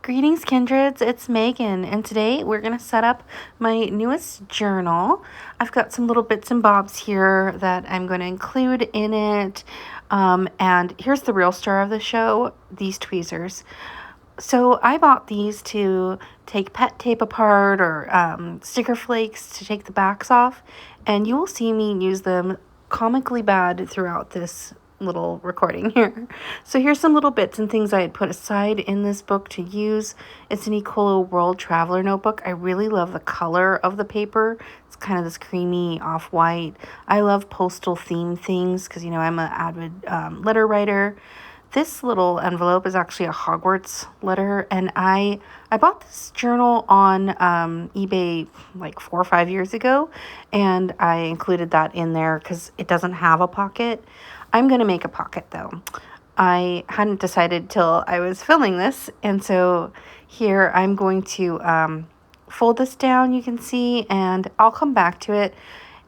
Greetings, kindreds. It's Megan, and today we're going to set up my newest journal. I've got some little bits and bobs here that I'm going to include in it. And here's the real star of the show, these tweezers. So I bought these to take pet tape apart or sticker flakes to take the backs off, and you will see me use them comically bad throughout this little recording here. So here's some little bits and things I had put aside in this book to use. It's an Ecolo World Traveler notebook. I really love the color of the paper. It's kind of this creamy off-white. I love postal theme things because, I'm an avid letter writer. This little envelope is actually a Hogwarts letter, and I bought this journal on eBay like 4 or 5 years ago, and I included that in there because it doesn't have a pocket. I'm going to make a pocket, though. I hadn't decided till I was filming this, and so here I'm going to fold this down, you can see, and I'll come back to it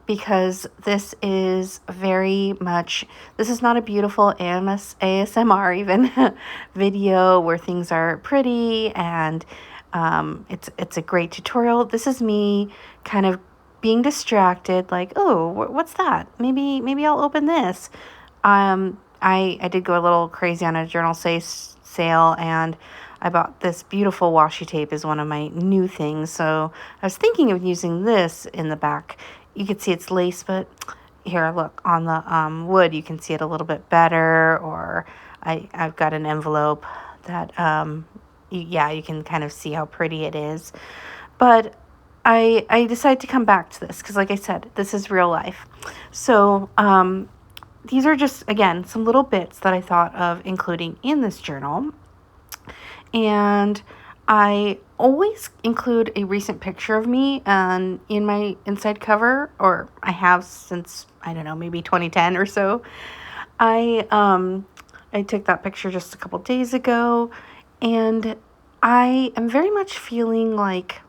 because this is this is not a beautiful ASMR even video where things are pretty and it's a great tutorial. This is me kind of being distracted, like, oh, what's that? Maybe I'll open this. I did go a little crazy on a journal sale, and I bought this beautiful washi tape as one of my new things. So I was thinking of using this in the back. You can see it's lace, but here, look, on the wood, you can see it a little bit better. Or I've got an envelope that, you can kind of see how pretty it is. But I decided to come back to this because, like I said, this is real life. So these are just, again, some little bits that I thought of including in this journal. And I always include a recent picture of me in my inside cover, or I have since, I don't know, maybe 2010 or so. I took that picture just a couple days ago, and I am very much feeling like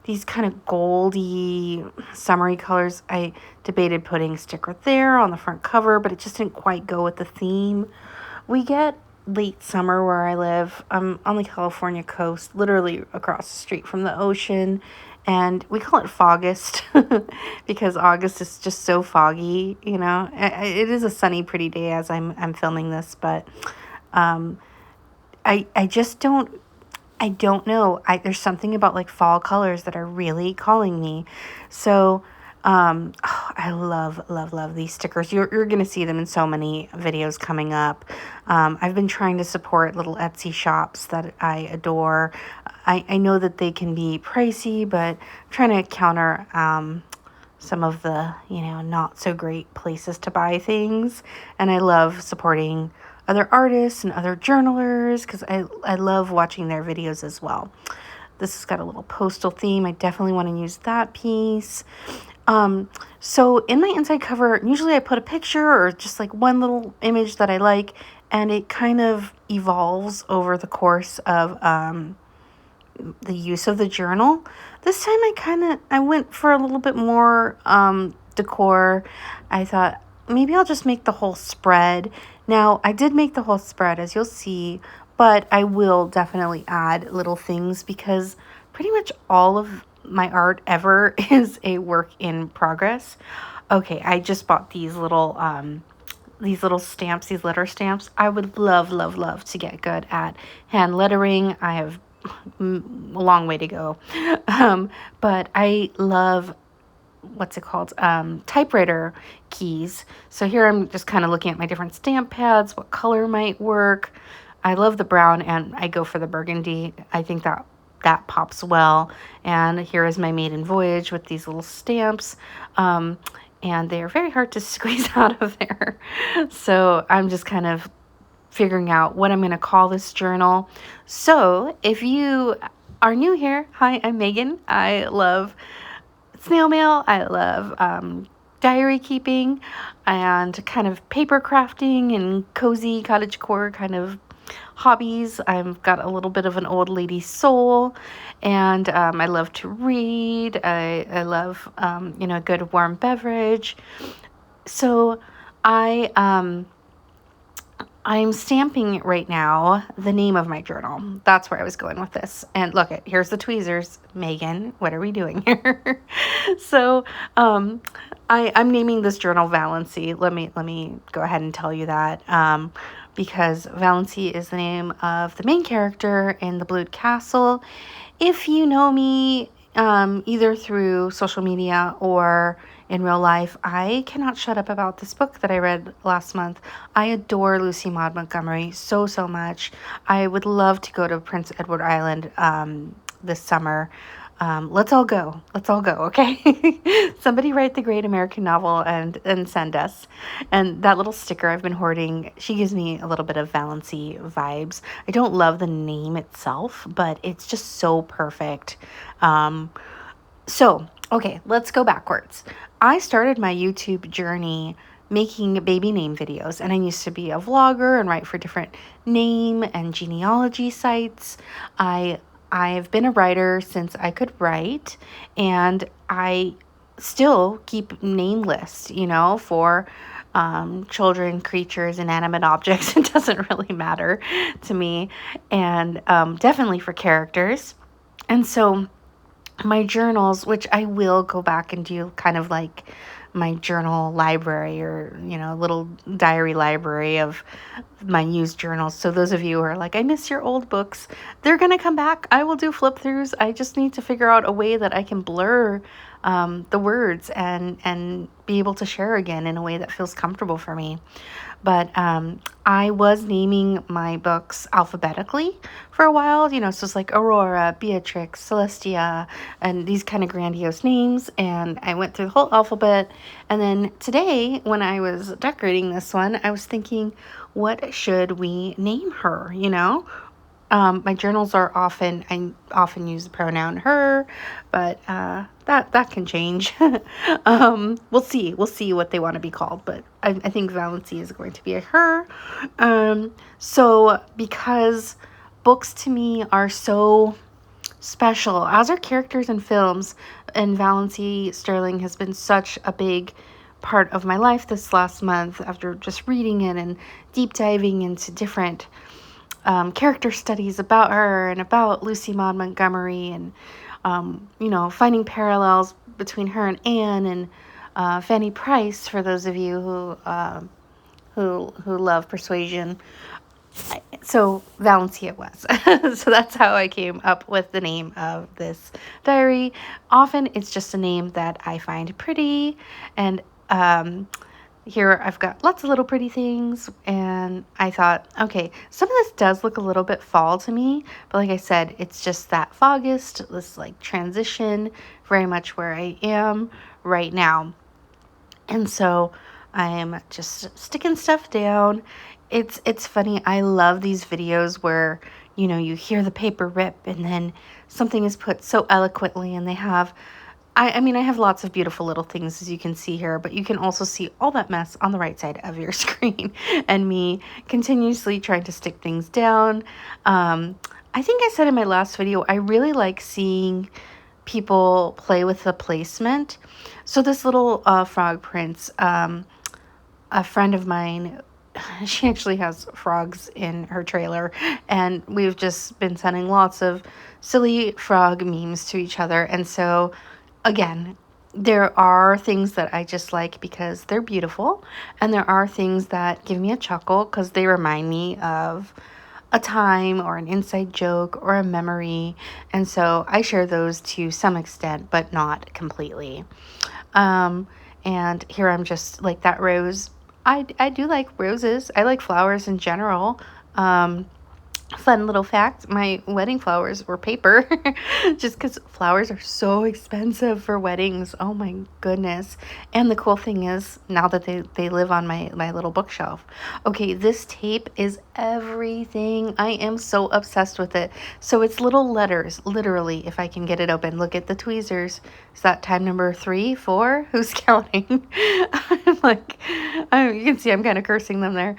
these kind of goldy, summery colors. I debated putting a sticker there on the front cover, but it just didn't quite go with the theme. We get late summer where I live. I'm on the California coast, literally across the street from the ocean, and we call it Fogust because August is just so foggy. It is a sunny, pretty day as I'm filming this, but I just don't. I don't know. There's something about like fall colors that are really calling me. So I love these stickers. You're going to see them in so many videos coming up. I've been trying to support little Etsy shops that I adore. I know that they can be pricey, but I'm trying to counter some of the, not so great places to buy things. And I love supporting other artists and other journalers because I love watching their videos as well. This has got a little postal theme. I definitely want to use that piece. So in my inside cover, usually I put a picture or just like one little image that I like, and it kind of evolves over the course of the use of the journal. This time I went for a little bit more decor. I thought maybe I'll just make the whole spread. Now, I did make the whole spread, as you'll see, but I will definitely add little things because pretty much all of my art ever is a work in progress. Okay, I just bought these little stamps, these letter stamps. I would love to get good at hand lettering. I have a long way to go. But I love typewriter keys. So here I'm just kind of looking at my different stamp pads, what color might work. I love the brown, and I go for the burgundy. I think that pops well. And here is my maiden voyage with these little stamps. And they're very hard to squeeze out of there. So I'm just kind of figuring out what I'm going to call this journal. So if you are new here, hi, I'm Megan. I love snail mail. I love diary keeping and kind of paper crafting and cozy cottagecore kind of hobbies. I've got a little bit of an old lady soul, and I love to read. I love a good warm beverage. So I I'm stamping right now the name of my journal. That's where I was going with this. And look, here's the tweezers. Megan, what are we doing here? So, I'm naming this journal Valancy. Let me go ahead and tell you that. Because Valancy is the name of the main character in the Blued Castle. If you know me, either through social media or in real life, I cannot shut up about this book that I read last month. I adore Lucy Maud Montgomery so, so much. I would love to go to Prince Edward Island this summer. Let's all go. Let's all go, okay? Somebody write the great American novel and send us. And that little sticker I've been hoarding, she gives me a little bit of Valancy vibes. I don't love the name itself, but it's just so perfect. Okay, let's go backwards. I started my YouTube journey making baby name videos, and I used to be a vlogger and write for different name and genealogy sites. I've been a writer since I could write, and I still keep name lists, for children, creatures, inanimate objects. It doesn't really matter to me, and definitely for characters. And so my journals, which I will go back and do kind of like my journal library or, little diary library of my used journals. So those of you who are like, I miss your old books, they're going to come back. I will do flip throughs. I just need to figure out a way that I can blur the words and be able to share again in a way that feels comfortable for me. But I was naming my books alphabetically for a while, so it's like Aurora, Beatrix, Celestia, and these kind of grandiose names. And I went through the whole alphabet. And then today, when I was decorating this one, I was thinking, what should we name her, My journals I often use the pronoun her, but that can change. We'll see what they want to be called, but I think Valancy is going to be a her. So because books to me are so special, as are characters in films, and Valancy Sterling has been such a big part of my life this last month after just reading it and deep diving into different character studies about her and about Lucy Maud Montgomery, and finding parallels between her and Anne and Fanny Price, for those of you who love persuasion. So Valancy it was. So that's how I came up with the name of this diary. Often it's just a name that I find pretty, and here I've got lots of little pretty things, and I thought, okay, some of this does look a little bit fall to me, but like I said, it's just that August, this like transition, very much where I am right now. And so I am just sticking stuff down. It's funny. I love these videos where, you hear the paper rip and then something is put so eloquently, and they have I mean, I have lots of beautiful little things, as you can see here, but you can also see all that mess on the right side of your screen and me continuously trying to stick things down. I think I said in my last video, I really like seeing people play with the placement. So this little frog prince, a friend of mine, she actually has frogs in her trailer, and we've just been sending lots of silly frog memes to each other. And so again, there are things that I just like because they're beautiful, and there are things that give me a chuckle because they remind me of a time or an inside joke or a memory. And so I share those to some extent, but not completely. And here I'm just like that rose. I do like roses. I like flowers in general. Fun little fact, my wedding flowers were paper just because flowers are so expensive for weddings. Oh my goodness. And the cool thing is now that they live on my little bookshelf. Okay, this tape is everything. I am so obsessed with it. So it's little letters, literally, if I can get it open. Look at the tweezers. Is that time number 3, 4? Who's counting? I'm like, you can see I'm kind of cursing them there.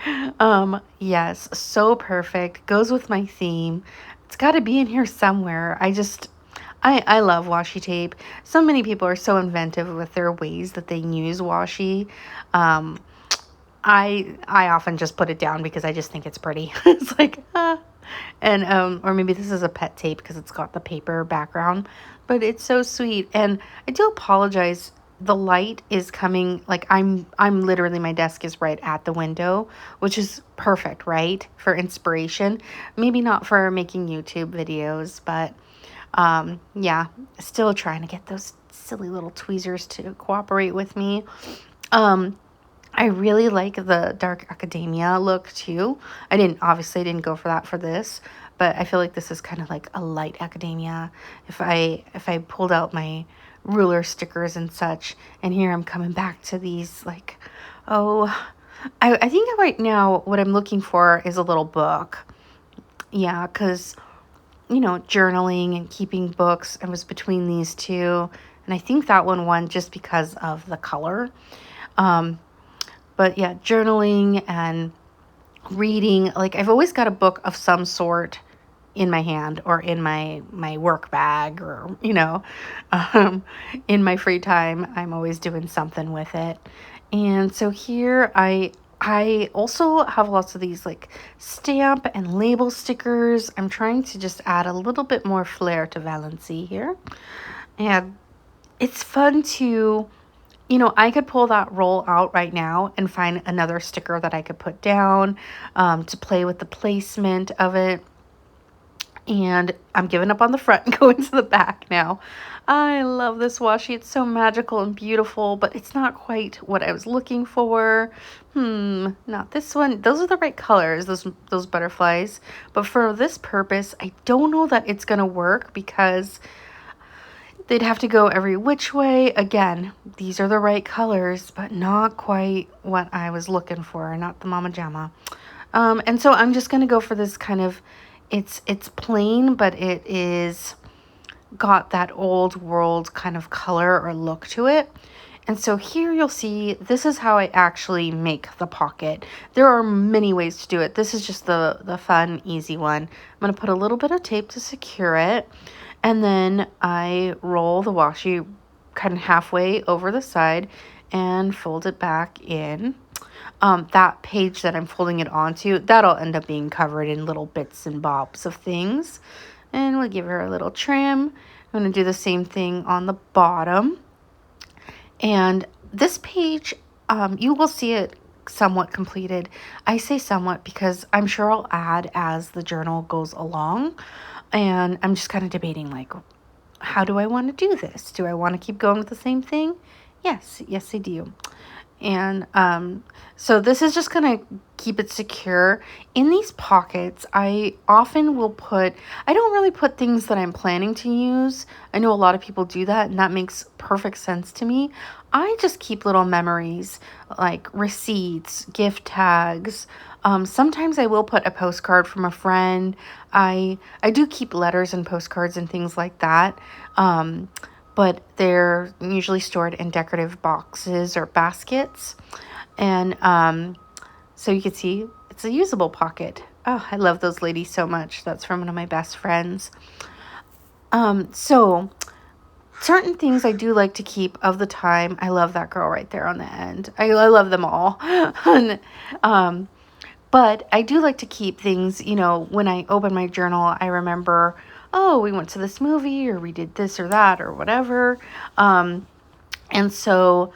Yes, so perfect. Goes with my theme. It's got to be in here somewhere. I love washi tape. So many people are so inventive with their ways that they use washi. I often just put it down because I just think it's pretty. It's like, and or maybe this is a pet tape because it's got the paper background, but it's so sweet. And I do apologize. The light is coming, like I'm literally, my desk is right at the window, which is perfect, right? For inspiration. Maybe not for making YouTube videos, but yeah, still trying to get those silly little tweezers to cooperate with me. Um, I really like the dark academia look too. I didn't go for that for this, but I feel like this is kind of like a light academia. If I pulled out my ruler stickers and such, and here I'm coming back to these like, oh, I think right now what I'm looking for is a little book. Yeah, because journaling and keeping books, I was between these two, and I think that one won just because of the color. Um, but yeah, journaling and reading, like I've always got a book of some sort in my hand or in my work bag, or um, in my free time I'm always doing something with it. And so here I also have lots of these like stamp and label stickers. I'm trying to just add a little bit more flair to Valancy here, and it's fun to, I could pull that roll out right now and find another sticker that I could put down, to play with the placement of it. And I'm giving up on the front and going to the back now. I love this washi. It's so magical and beautiful, but it's not quite what I was looking for. Not this one. Those are the right colors, those butterflies. But for this purpose, I don't know that it's going to work because they'd have to go every which way. Again, these are the right colors, but not quite what I was looking for, not the Mama Jamma. And so I'm just going to go for this kind of, it's plain, but it is got that old world kind of color or look to it. And so here you'll see, this is how I actually make the pocket. There are many ways to do it. This is just the fun, easy one. I'm going to put a little bit of tape to secure it. And then I roll the washi kind of halfway over the side and fold it back in. That page that I'm folding it onto, that'll end up being covered in little bits and bobs of things. And we'll give her a little trim. I'm going to do the same thing on the bottom. And this page, you will see it somewhat completed. I say somewhat because I'm sure I'll add as the journal goes along. And I'm just kind of debating, like, how do I want to do this? Do I want to keep going with the same thing? Yes, I do. And so this is just going to keep it secure. In these pockets, I often will I don't really put things that I'm planning to use. I know a lot of people do that, and that makes perfect sense to me. I just keep little memories like receipts, gift tags. Sometimes I will put a postcard from a friend. I do keep letters and postcards and things like that. But they're usually stored in decorative boxes or baskets. And so you can see it's a usable pocket. Oh, I love those ladies so much. That's from one of my best friends. So certain things I do like to keep of the time. I love that girl right there on the end. I love them all. And, but I do like to keep things, when I open my journal, I remember, oh, we went to this movie, or we did this or that or whatever. And so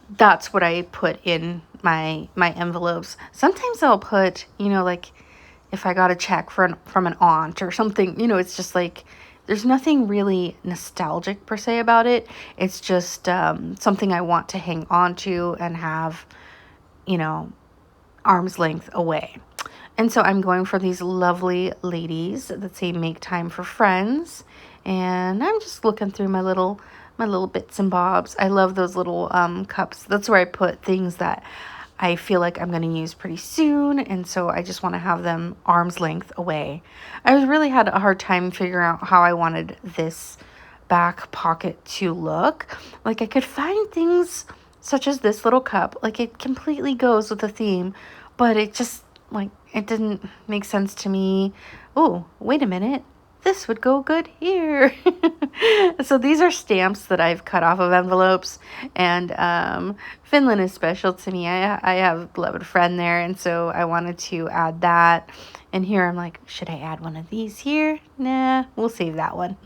that's what I put in my envelopes. Sometimes I'll put, like if I got a check from an aunt or something, it's just like, there's nothing really nostalgic per se about it. It's just something I want to hang on to and have, arm's length away. And so I'm going for these lovely ladies that say make time for friends. And I'm just looking through my little bits and bobs. I love those little cups. That's where I put things that I feel like I'm going to use pretty soon. And so I just want to have them arm's length away. I really had a hard time figuring out how I wanted this back pocket to look. Like I could find things such as this little cup. Like it completely goes with the theme, but it just, like, it didn't make sense to me. Oh, wait a minute. this would go good here. So these are stamps that I've cut off of envelopes, and Finland is special to me. I have a beloved friend there, and so I wanted to add that. And here I'm like, should I add one of these here? Nah, we'll save that one.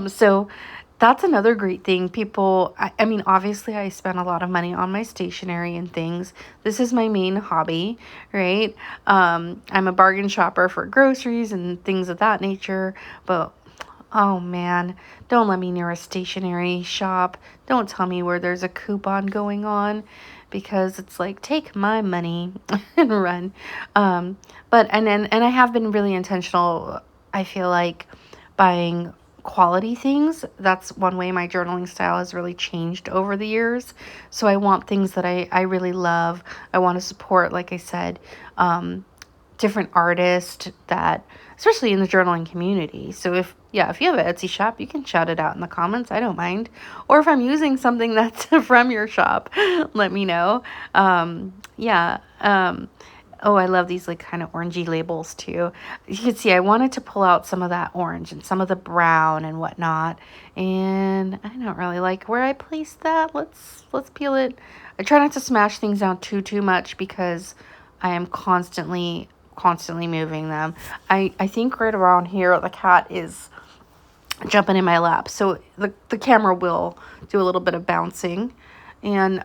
So that's another great thing. People, I mean, obviously I spend a lot of money on my stationery and things. This is my main hobby, right? I'm a bargain shopper for groceries and things of that nature, but oh man, don't let me near a stationery shop. Don't tell me where there's a coupon going on, because it's like, take my money and run. And I have been really intentional, I feel like, buying quality things. That's one way my journaling style has really changed over the years. So I want things that I really love. I want to support, like I said, different artists that, especially in the journaling community. So if you have an Etsy shop, you can shout it out in the comments. I don't mind. Or if I'm using something that's from your shop, let me know. Oh, I love these like kind of orangey labels too. You can see I wanted to pull out some of that orange and some of the brown and whatnot. And I don't really like where I placed that. Let's peel it. I try not to smash things down too much, because I am constantly moving them. I think right around here the cat is jumping in my lap, so the camera will do a little bit of bouncing, and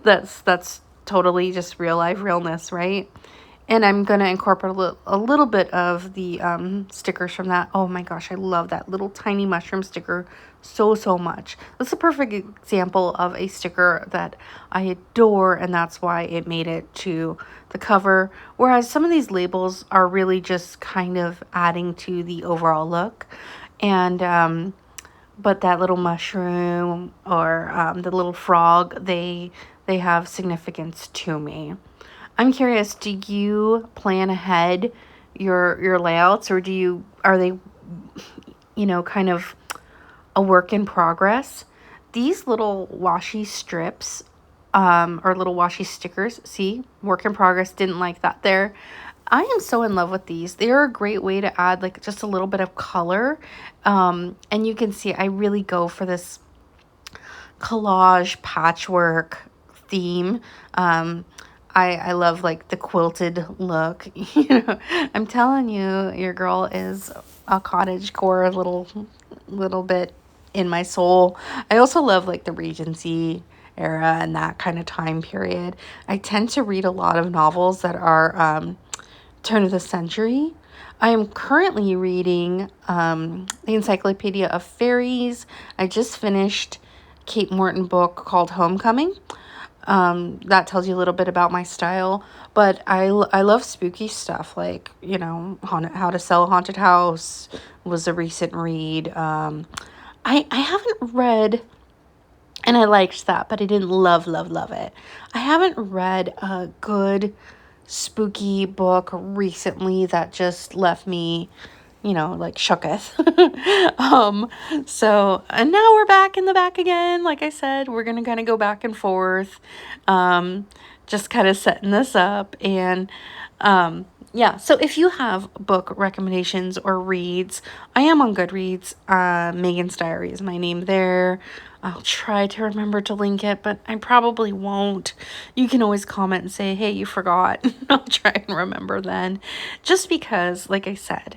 that's totally just real life realness, right? And I'm going to incorporate a little bit of the stickers from that. Oh my gosh, I love that little tiny mushroom sticker so much. That's a perfect example of a sticker that I adore, and that's why it made it to the cover. Whereas some of these labels are really just kind of adding to the overall look. And but that little mushroom or the little frog, they have significance to me. I'm curious, do you plan ahead your layouts, or are they, kind of a work in progress? These little washi strips, or little washi stickers, see, work in progress, didn't like that there. I am so in love with these. They are a great way to add like just a little bit of color. And you can see I really go for this collage patchwork theme. I love like the quilted look. I'm telling you, your girl is a cottagecore little bit in my soul. I also love like the Regency era and that kind of time period. I tend to read a lot of novels that are turn of the century. I am currently reading the Encyclopedia of Fairies. I just finished Kate Morton book called Homecoming. That tells you a little bit about my style, but I love spooky stuff, like, How to Sell a Haunted House was a recent read. I haven't read, and I liked that, but I didn't love it. I haven't read a good spooky book recently that just left me, like shooketh. And now we're back in the back again. Like I said, we're going to kind of go back and forth, just kind of setting this up. And, so if you have book recommendations or reads, I am on GoodReads. MeagansDiary is my name there. I'll try to remember to link it, but I probably won't. You can always comment and say, hey, you forgot. I'll try and remember then. Just because, like I said,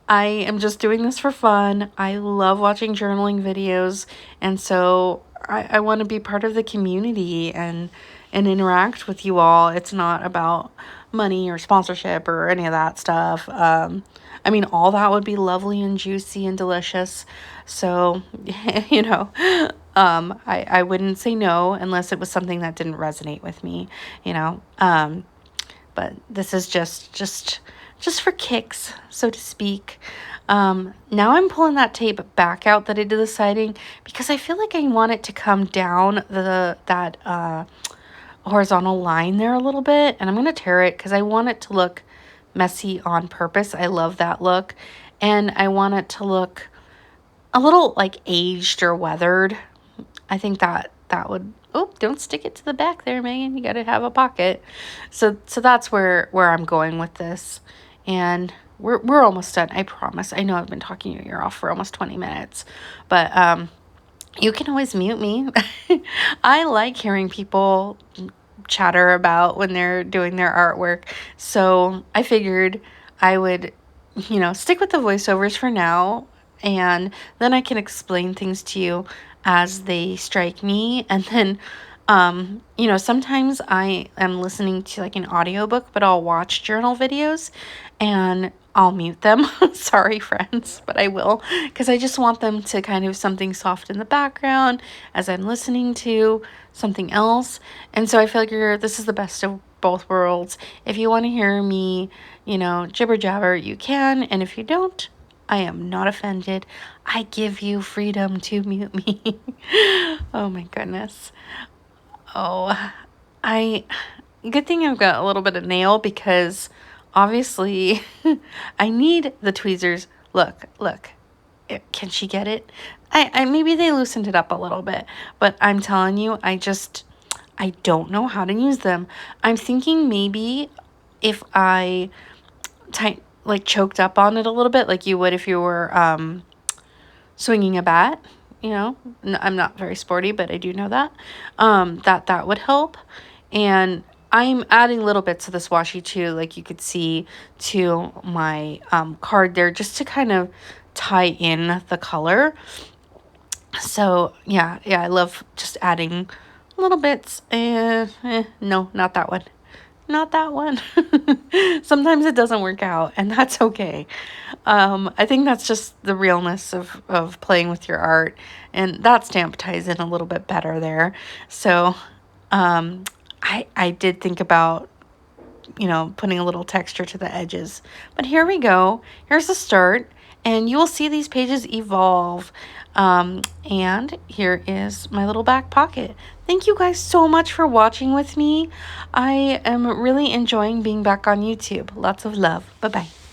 I am just doing this for fun. I love watching journaling videos, and so I want to be part of the community and interact with you all. It's not about money or sponsorship or any of that stuff. I mean, all that would be lovely and juicy and delicious. So, I wouldn't say no unless it was something that didn't resonate with me, but this is just for kicks, so to speak. Now I'm pulling that tape back out that I did the siding, because I feel like I want it to come down that horizontal line there a little bit, and I'm going to tear it because I want it to look messy on purpose. I love that look, and I want it to look a little like aged or weathered. I think that would, oh, don't stick it to the back there, Megan. You got to have a pocket. So that's where I'm going with this. And we're almost done. I promise. I know I've been talking your ear off for almost 20 minutes, but you can always mute me. I like hearing people chatter about when they're doing their artwork. So I figured I would, stick with the voiceovers for now, and then I can explain things to you as they strike me. And then, sometimes I am listening to like an audiobook, but I'll watch journal videos and I'll mute them. Sorry, friends, but I will, because I just want them to kind of something soft in the background as I'm listening to something else. And so I figure this is the best of both worlds. If you want to hear me, jibber jabber, you can. And if you don't, I am not offended. I give you freedom to mute me. Oh my goodness. Oh, good thing I've got a little bit of nail, because obviously I need the tweezers. Look. Can she get it? I maybe they loosened it up a little bit, but I'm telling you, I don't know how to use them. I'm thinking maybe if I choked up on it a little bit, like you would if you were swinging a bat. I'm not very sporty, but I do know that that would help. And I'm adding little bits of this washi too, like you could see, to my card there, just to kind of tie in the color. So yeah, I love just adding little bits. No, not that one. Not that one. Sometimes it doesn't work out, and that's okay. I think that's just the realness of playing with your art, and that stamp ties in a little bit better there. So I did think about putting a little texture to the edges. But here we go. Here's the start, and you will see these pages evolve. And here is my little back pocket. Thank you guys so much for watching with me. I am really enjoying being back on YouTube. Lots of love. Bye-bye.